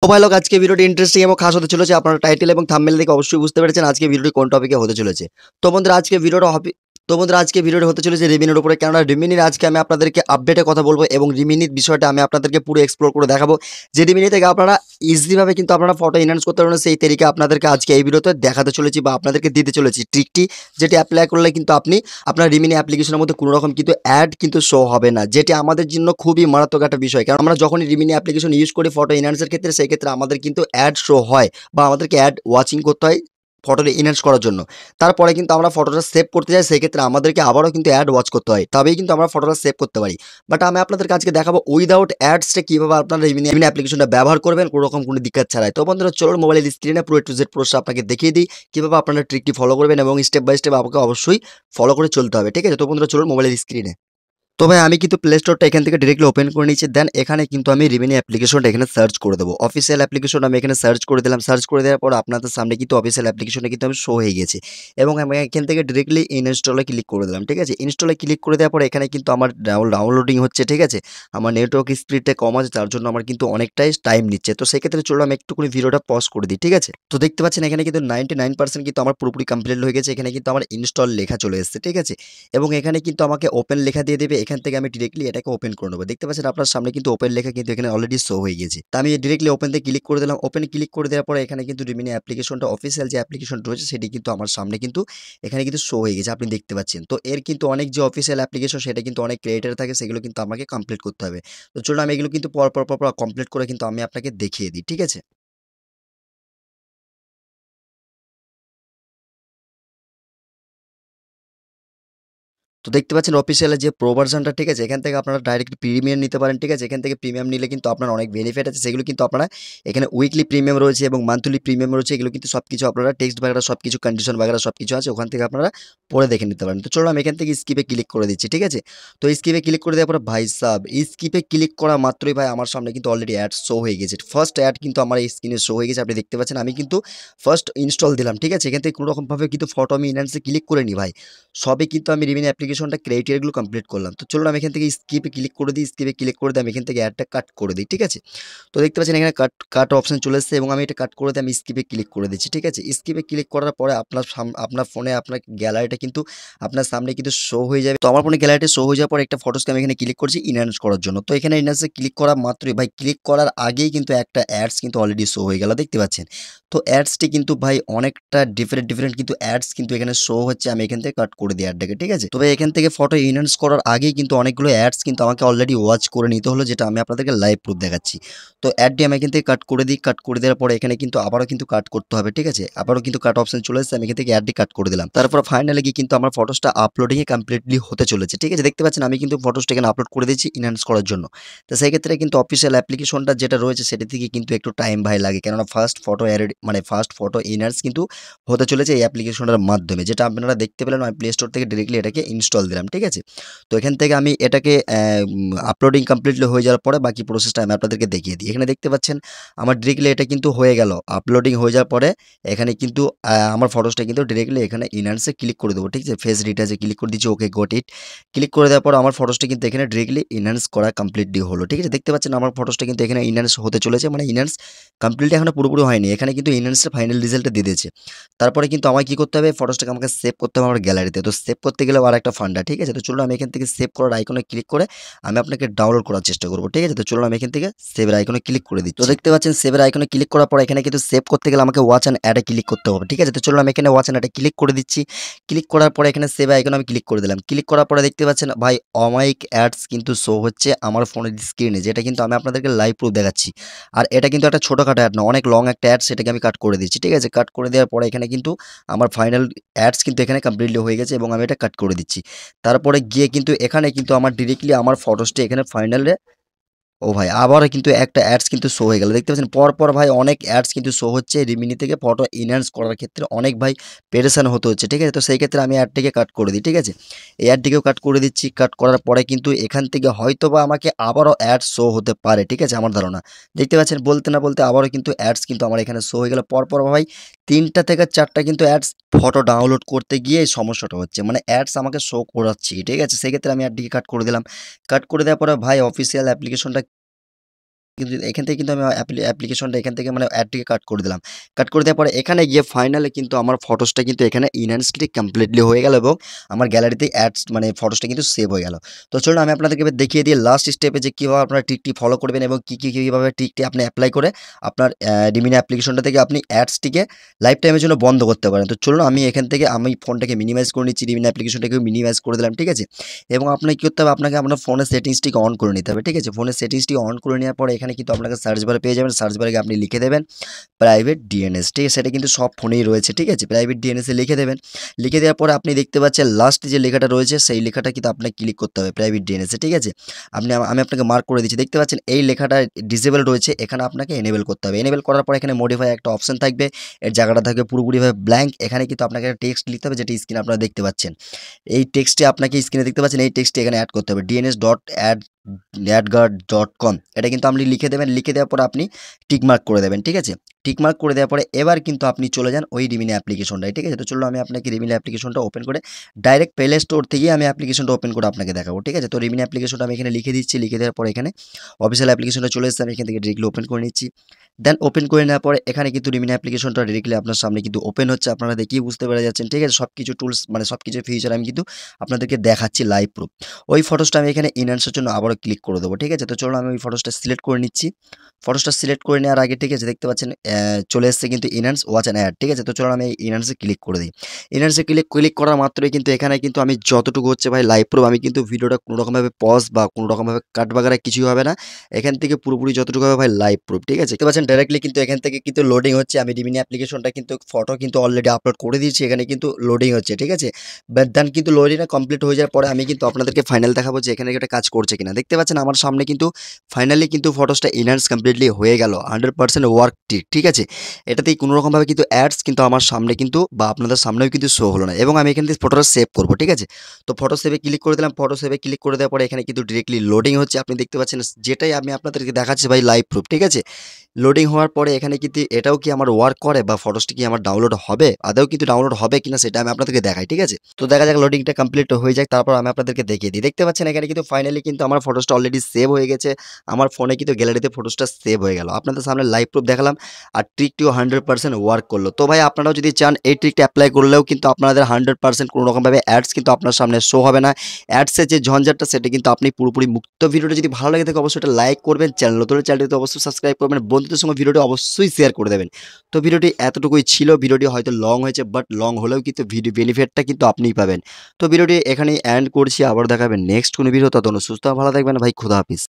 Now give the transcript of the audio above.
তো ভাই লোক আজকে ভিডিওটি ইন্টারেস্টিং এবং খাস হতে চলেছে। আপনারা টাইটেল এবং থাম্বনেল দেখে অবশ্যই বুঝতে পেরেছেন আজকে ভিডিওটি কোন টপিকে হতে চলেছে। তো বন্ধুরা আজকে ভিডিওটি হতে চলেছে রিমিনির উপরে। কেননা রিমিনির আজকে আমি আপনাদেরকে আপডেটে কথা বলবো এবং রিমিনির বিষয়টা আমি আপনাদেরকে পুরো এক্সপ্লোর করে দেখাবো যে রিমিনি থেকে আপনারা ইজিভাবে কিন্তু আপনারা ফটো এনহান্স করতে পারবেন। সেই তরিকা আপনাদেরকে আজকে এই ভিডিওতে দেখাতে চলেছি বা আপনাদেরকে দিতে চলেছি ট্রিকটি, যেটি অ্যাপ্লাই করলে কিন্তু আপনি আপনার রিমিনি অ্যাপ্লিকেশনের মধ্যে কোনো রকম কিন্তু অ্যাড কিন্তু শো হবে না, যেটি আমাদের জন্য খুবই মারাত্মক একটা বিষয়। কারণ আমরা যখনই রিমিনি অ্যাপ্লিকেশন ইউজ করি ফটো এনহান্সের ক্ষেত্রে, সেই ক্ষেত্রে আমাদের কিন্তু অ্যাড শো হয় বা আমাদেরকে অ্যাড ওয়াচিং করতে হয় ফটোটা এনহান্স করার জন্য। তারপরে কিন্তু আমরা ফটোটা সেভ করতে যাই, সেই ক্ষেত্রে আমাদেরকে আবারও কিন্তু অ্যাড ওয়াচ করতে হয়, তবেই কিন্তু আমরা ফটোটা সেভ করতে পারি। বাট আমি আপনাদেরকে আজকে দেখাবো উইদাউট অ্যাডসটা কীভাবে আপনারা রিমিনি অ্যাপ্লিকেশনটা ব্যবহার করবেন কোনো রকম কোনো দিক্কত ছাড়াই। তো বন্ধুরা চলুন মোবাইলের স্ক্রিনে পুরো টু জেড প্রসেস আপনাকে দেখিয়ে দিই কীভাবে আপনারা ট্রিকটি ফলো করবেন এবং স্টেপ বাই স্টেপ আপনাকে অবশ্যই ফলো করে চলতে হবে। ঠিক আছে, তো বন্ধুরা চলুন মোবাইলের স্ক্রিনে। তো ভাই আমি কিন্তু প্লে স্টোরটা এখান থেকে ডিরেক্টলি ওপেন করে নিচ্ছি। দেন এখানে কিন্তু আমি রিমিনি অ্যাপ্লিকেশনটা এখানে সার্চ করে দেবো। অফিসিয়াল অ্যাপ্লিকেশন আমি এখানে সার্চ করে দিলাম। সার্চ করে দেওয়ার পর আপনাদের সামনে কিন্তু অফিসিয়াল অ্যাপ্লিকেশনটা কিন্তু আমি শো হয়ে গেছে এবং আমি এখান থেকে ডিরেক্টলি ইনস্টলে ক্লিক করে দিলাম। ঠিক আছে, ইনস্টলে ক্লিক করে দেওয়ার পর এখানে কিন্তু আমার ডাউনলোডিং হচ্ছে। ঠিক আছে, আমার নেটওয়ার্ক স্পিডটা কম আছে, তার জন্য আমার কিন্তু অনেকটাই টাইম নিচ্ছে। তো সেক্ষেত্রে চলো আমি একটুখানি ভিডিওটা পজ করে দিই। ঠিক আছে, তো দেখতে পাচ্ছেন এখানে কিন্তু 99% কিন্তু আমার পুরোপুরি কমপ্লিট হয়ে গেছে। এখানে কিন্তু আমার ইনস্টল লেখা চলে এসেছে। ঠিক আছে, এবং এখানে কিন্তু আমাকে ওপেন লেখা দিয়ে দেবে। এখান থেকে আমি ডিরেক্টলি এটাকে ওপেন করে নেবো। দেখতে পাচ্ছেন আপনার সামনে কিন্তু ওপেন লেখা কিন্তু এখানে অলরেডি শো হয়ে গেছে। তো আমি ডিরেক্টলি ওপেনতে ক্লিক করে দিলাম। ওপেন ক্লিক করে দেওয়ার পরে এখানে কিন্তু রিমিনি অ্যাপ্লিকেশনটা অফিসিয়াল যে অ্যাপ্লিকেশন রয়েছে সেটি কিন্তু আমার সামনে কিন্তু এখানে কিন্তু শো হয়ে গেছে, আপনি দেখতে পাচ্ছেন। তো এর কিন্তু অনেক যে অফিসিয়াল অ্যাপ্লিকেশন সেটা কিন্তু অনেক ক্রিয়েটার থাকে, সেগুলো কিন্তু আমাকে কমপ্লিট করতে হবে। তো চলুন আমি এগুলো কিন্তু পর কমপ্লিট করে কিন্তু আমি আপনাকে দেখিয়ে দিই। ঠিক আছে, তো দেখতে পাচ্ছেন অফিসিয়ালের যে প্রো ভার্শনটা। ঠিক আছে, এখান থেকে আপনারা ডাইরেক্ট প্রিমিয়াম নিতে পারেন। ঠিক আছে, এখান থেকে প্রিমিয়াম নিলে কিন্তু আপনার অনেক বেনিফিট আছে, সেগুলো কিন্তু আপনারা এখানে উইকলি প্রিমিয়াম রয়েছে এবং মান্থলি প্রিমিয়াম রয়েছে। এগুলো কিন্তু সব কিছু আপনারা টেক্সট বাগেরা সব কিছু কন্ডিশন বাগেরা সব কিছু আছে, ওখান থেকে আপনারা পরে দেখে নিতে পারেন। তো চলো আমি এখান থেকে স্কিপে ক্লিক করে দিচ্ছি। ঠিক আছে, তো স্কিপে ক্লিক করে দেওয়ার পরে ভাই সাব স্কিপে ক্লিক করা মাত্রই ভাই আমার সামনে কিন্তু অলরেডি অ্যাড শো হয়ে গেছে। ফার্স্ট অ্যাড কিন্তু আমার এই স্ক্রিনে শো হয়ে গেছে, আপনি দেখতে পাচ্ছেন। আমি কিন্তু ফার্স্ট ইনস্টল দিলাম। ঠিক আছে, এখান থেকে কোনো রকমভাবে কিন্তু ফটো আমি ইনহ্যান্সে ক্লিক করে নিই ভাই, সবে কিন্তু আমি রিমিনি অ্যাপ্লিকেশনটা ক্রাইটেরিয়াগুলো কমপ্লিট করলাম। তো চলুন আমি এখান থেকে স্কিপে ক্লিক করে দিই। স্কিপে ক্লিক করে দিয়ে আমি এখান থেকে অ্যাডটা কাট করে দিই। ঠিক আছে, তো দেখতে পাচ্ছেন এখানে কাট কাট অপশন চলে এসেছে এবং আমি এটা কাট করে দিয়ে আমি স্কিপে ক্লিক করে দিচ্ছি। ঠিক আছে, স্কিপে ক্লিক করার পরে আপনার ফোনে আপনার গ্যালারিটা কিন্তু আপনার সামনে কিন্তু শো হয়ে যাবে। তো আমার ফোনে গ্যালারিটা শো হয়ে যাওয়ার পর একটা ফটোসকে আমি এখানে ক্লিক করছি ইনহ্যান্স করার জন্য। তো এখানে ইনহ্যান্সে ক্লিক করা মাত্রই ভাই ক্লিক করার আগেই কিন্তু একটা অ্যাডস কিন্তু অলরেডি শো হয়ে গেল, দেখতে পাচ্ছেন। তো অ্যাডসটি কিন্তু ভাই অনেকটা ডিফারেন্ট কিন্তু অ্যাডস কিন্তু এখানে শো হচ্ছে। আমি এখান থেকে কাট করে দিই অ্যাডটাকে। ঠিক আছে, তবে এখান থেকে ফটো এনহান্স করার আগেই কিন্তু অনেকগুলো অ্যাডস কিন্তু আমাকে অলরেডি ওয়াচ করে নিতে হলো, যেটা আমি আপনাদেরকে লাইভ প্রুফ দেখাচ্ছি। তো অ্যাডটি আমি এখান থেকে কাট করে দিই। কাট করে দেওয়ার পরে এখানে কিন্তু আবারও কিন্তু কাট করতে হবে। ঠিক আছে, আবারও কিন্তু কাট অপশন চলে এসেছে, আমি এখান থেকে অ্যাডটি কাট করে দিলাম। তারপর ফাইনালি গিয়ে কিন্তু আমার ফটোসটা আপলোডিংয়ে কমপ্লিটলি হতে চলেছে। ঠিক আছে, দেখতে পাচ্ছেন আমি কিন্তু ফটোসটা এখানে আপলোড করে দিয়েছি ইনহান্স করার জন্য। তো সেই ক্ষেত্রে কিন্তু অফিসিয়াল অ্যাপ্লিকেশনটা যেটা রয়েছে সেটা থেকে কিন্তু একটু টাইম ভাই লাগে, কেননা ফার্স্ট ফটো ইনহান্স কিন্তু হতে চলেছে এই অ্যাপ্লিকেশনটার মাধ্যমে, যেটা আপনারা দেখতে পেলেন। আমি প্লে স্টোর থেকে ডিরেক্টলি এটাকে ইনস্টল দিলাম। ঠিক আছে, তো এখান থেকে আমি এটাকে আপলোডিং কমপ্লিটলি হয়ে যাওয়ার পরে বাকি প্রসেসটা আমি আপনাদেরকে দেখিয়ে দিই। এখানে দেখতে পাচ্ছেন আমার ডিরেক্টলি এটা কিন্তু হয়ে গেল। আপলোডিং হয়ে যাওয়ার পরে এখানে কিন্তু আমার ফটোসটা কিন্তু ডিরেক্টলি এখানে ইনহান্সে ক্লিক করে দেবো। ঠিক আছে, ফেস রিটাচে ক্লিক করে দিচ্ছি, ওকে গট ইট। ক্লিক করে দেওয়ার পর আমার ফটোসটা কিন্তু এখানে ডিরেক্টলি ইনহান্স করা কমপ্লিটলি হলো। ঠিক আছে, দেখতে পাচ্ছেন আমার ফটোসটা কিন্তু এখানে ইনহান্স হতে চলেছে, মানে ইনহান্স কমপ্লিট এখনো পুরোপুরি হয়নি। এখানে কিন্তু ইনহান্সের ফাইনাল রেজাল্টটা দিয়ে দিয়েছে। তারপরে কিন্তু আমায় কি করতে হবে, ফটোসটাকে আমাকে সেভ করতে হবে আমার গ্যালারিতে। তো সেভ করতে গেলেও আরেকটা ফান্ডা। ঠিক আছে, তো চলুন আমি এখান থেকে সেভ করার আইকনে ক্লিক করে আমি আপনাকে ডাউনলোড করার চেষ্টা করব। ঠিক আছে, তো চলুন আমি এখান থেকে সেভের আইকনে ক্লিক করে দিচ্ছি। তো দেখতে পাচ্ছেন সেভের আইকনে ক্লিক করার পর এখানে কিন্তু সেভ করতে গেলে আমাকে ওয়াচ অ্যান্ড অ্যাডে ক্লিক করতে হবে। ঠিক আছে, তো চলুন আমি এখানে ওয়াচ অ্যান্ড অ্যাডে ক্লিক করে দিচ্ছি। ক্লিক করার পরে এখানে সেভ আইকনে আমি ক্লিক করে দিলাম। ক্লিক করার পরে দেখতে পাচ্ছেন ভাই অমাইক অ্যাডস কিন্তু শো হচ্ছে আমার ফোনের স্ক্রিনে, যেটা কিন্তু আমি আপনাদেরকে লাইভ প্রুফ দেখাচ্ছি। আর এটা কিন্তু একটা ছোটোখাটো অ্যাড না, অনেক লং একটা অ্যাড, সেটাকে আমি কাট করে দিচ্ছি। ঠিক আছে, কাট করে দেওয়ার পরে এখানে কিন্তু আমার ফাইনাল অ্যাডস কিন্তু এখানে কমপ্লিটলি হয়ে গেছে এবং আমি এটা কাট করে দিচ্ছি। তারপরে গিয়ে কিন্তু এখানে কিন্তু আমার ডিরেক্টলি আমার ফটোসটি এখানে ফাইনালে ও ভাই আবারও কিন্তু একটা অ্যাডস কিন্তু শো হয়ে গেল, দেখতে পাচ্ছেন। পরপর ভাই অনেক অ্যাডস কিন্তু শো হচ্ছে। রিমিনি থেকে ফটো ইনহ্যান্স করার ক্ষেত্রে অনেক ভাই পেরেশান হতে হচ্ছে। ঠিক আছে, তো সেই ক্ষেত্রে আমি অ্যাডটিকে কাট করে দিই। ঠিক আছে, এই অ্যাডটিকেও কাট করে দিচ্ছি। কাট করার পরে কিন্তু এখান থেকে হয়তোবা আমাকে আবারও অ্যাড শো হতে পারে। ঠিক আছে, আমার ধারণা দেখতে পাচ্ছেন, বলতে না বলতে আবারও কিন্তু অ্যাডস কিন্তু আমার এখানে শো হয়ে গেল। পরপর ভাই 3টা থেকে 4টা কিন্তু অ্যাডস ফটো ডাউনলোড করতে গিয়ে এই সমস্যাটা হচ্ছে, মানে অ্যাডস আমাকে শো করাচ্ছি। ঠিক আছে, সেক্ষেত্রে আমি অ্যাডটিকে কাট করে দিলাম। কাট করে দেওয়ার পরে ভাই অফিসিয়াল অ্যাপ্লিকেশনটা কিন্তু এখান থেকে কিন্তু আমি অ্যাপ্লিকেশনটা এখান থেকে মানে অ্যাডটিকে কাট করে দিলাম। কাট করে দেওয়ার পরে এখানে গিয়ে ফাইনালি কিন্তু আমার ফটোসটা কিন্তু এখানে ইনহ্যান্সড কমপ্লিটলি হয়ে গেল এবং আমার গ্যালারিতে অ্যাডস মানে ফটোসটা কিন্তু সেভ হয়ে গেল। তো চলুন আমি আপনাদেরকে এবার দেখিয়ে দিই লাস্ট স্টেপে যে কীভাবে আপনারা ট্রিকটি ফলো করবেন এবং কীভাবে ট্রিকটি আপনি অ্যাপ্লাই করে আপনার রিমিনি অ্যাপ্লিকেশনটা থেকে আপনি অ্যাডসটিকে লাইফ টাইমের জন্য বন্ধ করতে পারেন। তো চলুন আমি এখান থেকে আমি ফোনটাকে মিনিমাইজ করে নিচ্ছি, রিমিনি অ্যাপ্লিকেশনটাকে মিনিমাইজ করে দিলাম, ঠিক আছে? এবং আপনাকে কী করতে হবে, আপনাকে আপনার ফোনের সেটিংসটিকে অন করে নিতে হবে, ঠিক আছে? ফোনের সেটিংসটি অন করে নেওয়ার পরে এখানে কিন্তু আপনাকে সার্চ বারে পেয়ে যাবেন। সার্চ বারে আপনি লিখে দেবেন প্রাইভেট ডিএনএস, ঠিক আছে? সেটা কিন্তু সব ফোনেই রয়েছে, ঠিক আছে? প্রাইভেট ডিএনএসে লিখে দেবেন। লিখে দেওয়ার পরে আপনি দেখতে পাচ্ছেন লাস্ট যে লেখাটা রয়েছে সেই লেখাটা কিন্তু আপনাকে ক্লিক করতে হবে প্রাইভেট ডিএনএসে, ঠিক আছে? আমি আপনাকে মার্ক করে দিচ্ছি, দেখতে পাচ্ছেন এই লেখাটা ডিসেবল রয়েছে, এখানে আপনাকে এনেবল করতে হবে। এনেবল করার পর এখানে মডিফাই একটা অপশন থাকবে, এর জায়গাটা থাকবে পুরোপুরিভাবে ব্ল্যাঙ্ক। এখানে কিন্তু আপনাকে একটা টেক্সট লিখতে হবে, যেটি স্ক্রিনে আপনারা দেখতে পাচ্ছেন। এই টেক্সটটি আপনাকে স্ক্রিনে দেখতে পাচ্ছেন, এই টেক্সটটি এখানে অ্যাড করতে হবে dns.addguard.com। এটা কিন্তু আপনি লিখে দেবেন। লিখে দেওয়ার পর আপনি টিকমার্ক করে দেবেন, ঠিক আছে? টিকমার্ক করে দেওয়ার পরে এবার কিন্তু আপনি চলে যান ওই রিমিনি অ্যাপ্লিকেশনটায়, ঠিক আছে? তো চলুন আমি আপনাকে রিমিনি অ্যাপ্লিকেশনটা ওপেন করে ডাইরেক্ট প্লে স্টোর থেকেই আমি অ্যাপ্লিকেশনটা ওপেন করে আপনাকে দেখাবো, ঠিক আছে? তো রিমিনি অ্যাপ্লিকেশনটা আমি এখানে লিখে দিচ্ছি। লিখে দেওয়ার পরে এখানে অফিসিয়াল অ্যাপ্লিকেশনটা চলে এসেছে, আমি এখান থেকে ডিরেক্টলি ওপেন করে নিচ্ছি। দেন ওপেন করে নেওয়ার পরে এখানে কিন্তু রিমিনি অ্যাপ্লিকেশনটা ডিরেক্টলি আপনার সামনে কিন্তু ওপেন হচ্ছে, আপনারা দেখেই বুঝতে পেরে যাচ্ছেন, ঠিক আছে? সব কিছু টুলস মানে সব কিছু ফিচার আমি কিন্তু আপনাদেরকে দেখাচ্ছি লাইভ প্রুফ। ওই ফটোসটা আমি এখানে ইনহ্যান্সের জন্য আবারও ক্লিক করে দেবো, ঠিক আছে? তো চলুন আমি ওই ফটোসটা সিলেক্ট করে নিচ্ছি। ফটোসটা সিলেক্ট করে নেওয়ার আগে, ঠিক আছে, দেখতে পাচ্ছেন চলে এসেছে কিন্তু ইনহ্যান্স ওয়াচ অ্যান্ড অ্যাড, ঠিক আছে? তো চলুন আমি ইনহ্যান্সে ক্লিক করে দিই। ইনহ্যান্সে ক্লিক করার মাত্রই কিন্তু এখানে কিন্তু আমি যতটুকু হচ্ছে ভাই লাইভ প্রুফ, আমি কিন্তু ভিডিওটা কোনো রকমভাবে পজ বা কোনো রকমভাবে কাট বাগারা কিছুই হবে না। এখান থেকে পুরোপুরি যতটুকু হবে ভাই লাইভ প্রুফ, ঠিক আছে? দেখতে পাচ্ছেন ডাইরেক্টলি কিন্তু এখান থেকে কিন্তু লোডিং হচ্ছে। আমি রিমিনি অ্যাপ্লিকেশনটা কিন্তু ফটো কিন্তু অলরেডি আপলোড করে দিয়েছি, এখানে কিন্তু লোডিং হচ্ছে, ঠিক আছে? বাট দেন কিন্তু লোডিংটা কমপ্লিট হয়ে যাওয়ার পরে আমি কিন্তু আপনাদেরকে ফাইনাল দেখাবো যে এখানে একটা কাজ করছে কিনা। দেখতে পাচ্ছেন আমার সামনে কিন্তু ফাইনালি কিন্তু ফটোসটা ইনহ্যান্স কমপ্লিটলি হয়ে গেল, 100% ওয়ার্ক, ঠিক আছে? এটাতেই কোনো রকমভাবে কিন্তু অ্যাডস কিন্তু আমার সামনে কিন্তু বা আপনাদের সামনেও কিন্তু শো হলো না এবং আমি এখান থেকে ফটোটা সেভ করবো, ঠিক আছে? তো ফটো সেভে ক্লিক করে দিলাম। ফটো সেভে ক্লিক করে দেওয়ার পরে এখানে কিন্তু ডিরেক্টলি লোডিং হচ্ছে, আপনি দেখতে পাচ্ছেন, যেটাই আমি আপনাদেরকে দেখাচ্ছি ভাই লাইভ প্রুফ, ঠিক আছে? লোডিং হওয়ার পরে এখানে কিন্তু এটাও কি আমার ওয়ার্ক করে বা ফটোসটি কি আমার ডাউনলোড হবে, আদৌ কিন্তু ডাউনলোড হবে কিনা সেটা আমি আপনাদেরকে দেখাই, ঠিক আছে? তো দেখা যাক লোডিংটা কমপ্লিট হয়ে যাক, তারপর আমি আপনাদেরকে দেখিয়ে দিই। দেখতে পাচ্ছেন এখানে কিন্তু ফাইনালি কিন্তু আমার ফটোসটা অলরেডি সেভ হয়ে গেছে। আমার ফোনে কিন্তু গ্যালারিতে ফটোসটা সেভ হয়ে গেল। আপনাদের সামনে লাইভ প্রুফ দেখালাম আর ট্রিকটিও 100% ওয়ার্ক করলো। তো ভাই আপনারাও যদি চান এই ট্রিকটা অ্যাপ্লাই করলেও কিন্তু আপনাদের 100% কোনো রকমভাবে অ্যাডস কিন্তু আপনার সামনে শো হবে না। অ্যাডসের যে ঝঞ্ঝাটটা সেটা কিন্তু আপনি পুরোপুরি মুক্ত। ভিডিওটা যদি ভালো লাগে থাকে অবশ্যই এটা লাইক করবেন, চ্যানেল নতুন চ্যানেলটিতে অবশ্যই সাবস্ক্রাইব করবেন, বন্ধুদের সঙ্গে ভিডিওটি অবশ্যই শেয়ার করে দেবেন। তো ভিডিওটি এতটুকুই ছিল। ভিডিওটি হয়তো লং হয়েছে, বাট লং হলেও কিন্তু ভিডিও বেনিফিটটা কিন্তু আপনিই পাবেন। তো ভিডিওটি এখানেই এন্ড করছি, আবার দেখাবেন নেক্সট কোনো ভিডিও। ততক্ষণ সুস্থ ভালো থাকবেন ভাই, খোদা হাফিজ।